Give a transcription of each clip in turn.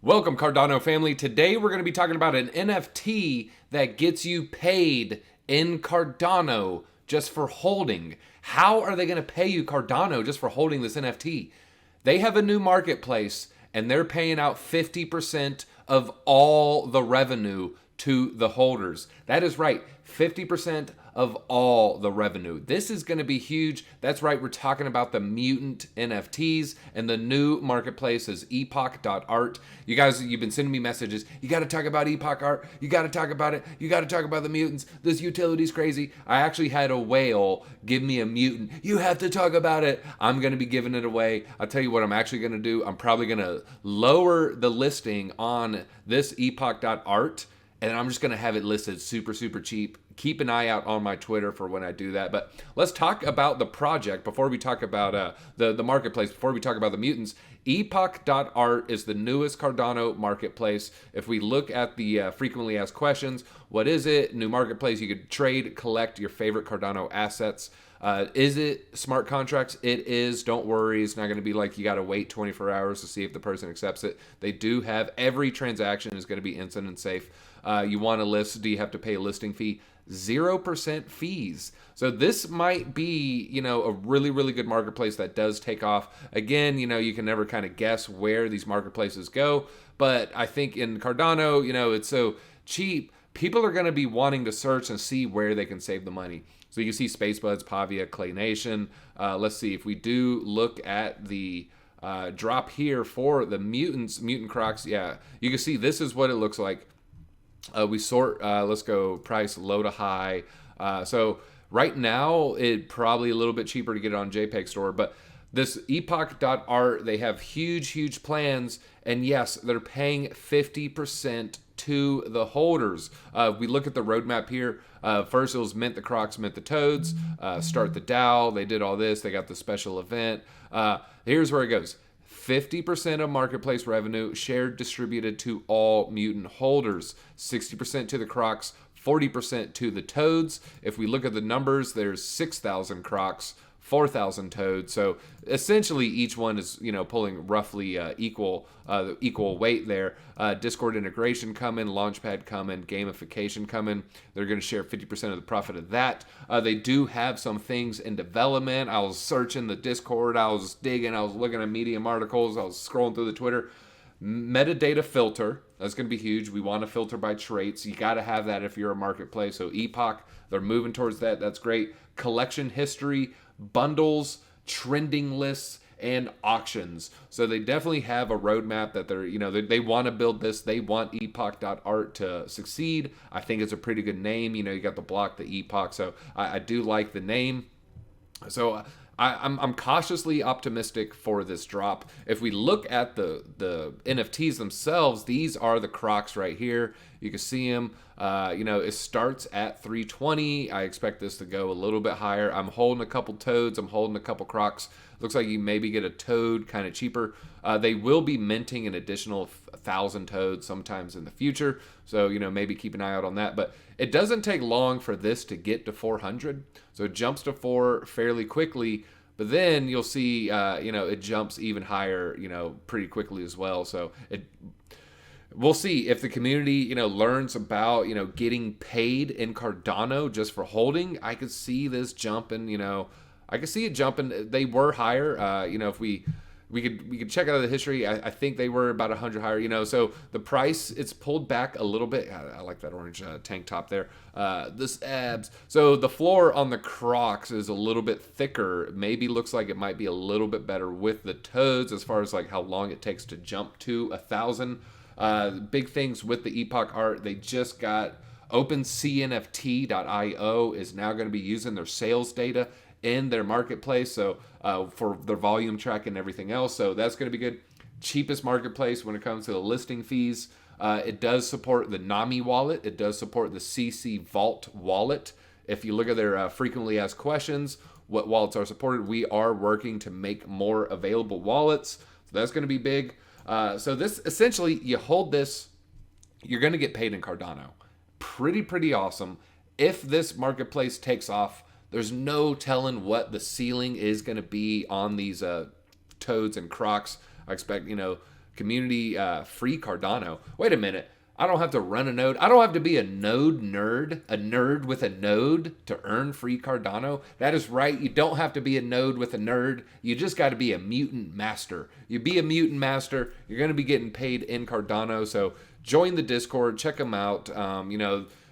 Welcome, Cardano family. Today we're going to be talking about an NFT that gets you paid in Cardano just for holding. How are they going to pay you Cardano just for holding this NFT? They have a new marketplace and they're paying out 50% of all the revenue to the holders. That is right, 50% of all the revenue. This is going to be huge. That's right, we're talking about the Mutant NFTs, and the new marketplace is Epoch.art. You guys, you've been sending me messages. You got to talk about Epoch Art. You got to talk about it. You got to talk about the mutants. This utility's crazy. I actually had a whale give me a mutant. You have to talk about it. I'm going to be giving it away. I'll tell you what I'm actually going to do. I'm probably going to lower the listing on this Epoch.art, and I'm just going to have it listed super cheap. Keep an eye out on my Twitter for when I do that. But let's talk about the project before we talk about the marketplace, before we talk about the mutants. Epoch.art is the newest Cardano marketplace. If we look at the frequently asked questions, what is it? New marketplace, you could trade, collect your favorite Cardano assets. Is it smart contracts? It is. Don't worry. It's not going to be like you got to wait 24 hours to see if the person accepts it. They do have every transaction is going to be instant and safe. You want to list, do you have to pay a listing fee? 0% fees. So this might be, a really good marketplace that does take off. Again, you can never kind of guess where these marketplaces go, but I think in Cardano, it's so cheap, people are going to be wanting to search and see where they can save the money. So you can see Spacebuds, Pavia, Clay Nation. Let's see if we do look at the drop here for the mutants, Mutant Crocs. Yeah, you can see this is what it looks like. We sort, let's go price low to high. So right now, it probably a little bit cheaper to get it on JPEG Store, but this Epoch.art, they have huge plans. And yes, they're paying 50% to the holders. We look at the roadmap here. First, it was mint the Crocs, mint the Toads, start the DAO. They did all this. They got the special event. Here's where it goes. 50% of marketplace revenue shared, distributed to all mutant holders. 60% to the Crocs, 40% to the Toads. If we look at the numbers, there's 6,000 Crocs, 4,000 Toads. So essentially each one is, pulling roughly equal weight there. Discord integration coming, Launchpad coming, gamification coming. They're going to share 50% of the profit of that. They do have some things in development. I was searching the Discord. I was digging. I was looking at Medium articles. I was scrolling through the Twitter. Metadata filter. That's going to be huge. We want to filter by traits. You got to have that if you're a marketplace. So Epoch, they're moving towards that. That's great. Collection history, bundles, trending lists, and auctions. So they definitely have a roadmap that they want to build this. They want Epoch.art to succeed. I think it's a pretty good name. You got the block, the Epoch. So I do like the name. So I'm cautiously optimistic for this drop. If we look at the NFTs themselves, these are the Crocs right here. You can see them. It starts at 320. I expect this to go a little bit higher. I'm holding a couple Toads. I'm holding a couple Crocs. Looks like you maybe get a Toad kind of cheaper. They will be minting an additional 1,000 Toads sometimes in the future. So, maybe keep an eye out on that. But it doesn't take long for this to get to 400. So it jumps to 4 fairly quickly. But then you'll see, it jumps even higher, pretty quickly as well. So we'll see if the community, learns about, getting paid in Cardano just for holding. I could see this jumping, I could see it jumping. They were higher, if we could check out the history. I think they were about 100 higher, so the price, it's pulled back a little bit. I like that orange tank top there. This abs. So the floor on the Crocs is a little bit thicker. Maybe looks like it might be a little bit better with the Toads as far as like how long it takes to jump to 1,000. Big things with the Epoch Art. They just got CNFT.io is now going to be using their sales data in their marketplace, so for their volume track and everything else. So that's going to be good. Cheapest marketplace when it comes to the listing fees. It does support the Nami wallet. It does support the CC Vault wallet. If you look at their frequently asked questions, what wallets are supported, we are working to make more available wallets. So that's going to be big. So this essentially, you hold this, you're going to get paid in Cardano. Pretty awesome. If this marketplace takes off, there's no telling what the ceiling is going to be on these Toads and Crocs. I expect, community free Cardano. Wait a minute. I don't have to run a node. I don't have to be a nerd with a node to earn free Cardano. That is right. You don't have to be a node with a nerd. You just got to be a mutant master. You be a mutant master, you're going to be getting paid in Cardano. So join the Discord, check them out.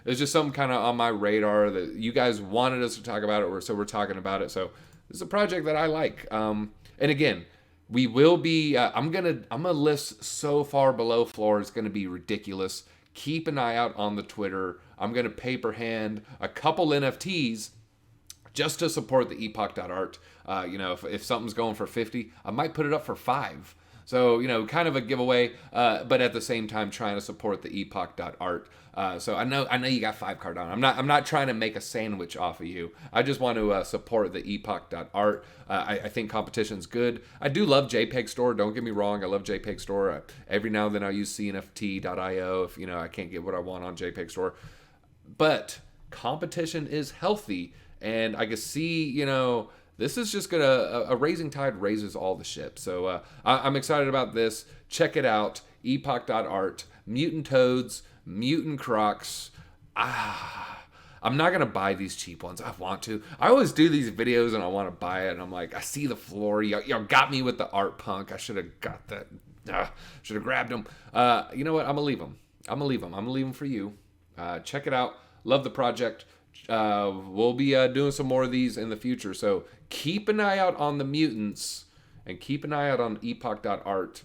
It's just something kind of on my radar that you guys wanted us to talk about it, so we're talking about it. So this is a project that I like. And again, we will be. I'm gonna list so far below floor. It's gonna be ridiculous. Keep an eye out on the Twitter. I'm gonna paper hand a couple NFTs just to support the Epoch.art. If something's going for 50, I might put it up for 5. So, kind of a giveaway, but at the same time trying to support the Epoch.art. So I know you got 5 Cardano. I'm not trying to make a sandwich off of you. I just want to support the Epoch.art. I think competition's good. I do love JPEG Store. Don't get me wrong. I love JPEG Store. Every now and then I'll use CNFT.io if I can't get what I want on JPEG Store. But competition is healthy, and I can see this is just a rising tide raises all the ships. So I'm excited about this. Check it out. Epoch.art, Mutant Toads, Mutant Crocs. I'm not going to buy these cheap ones. I want to. I always do these videos and I want to buy it. And I'm like, I see the floor. Y'all got me with the art punk. I should have got that. Should have grabbed them. You know what? I'm going to leave them for you. Check it out. Love the project. We'll be doing some more of these in the future. So keep an eye out on the mutants and keep an eye out on Epoch.art.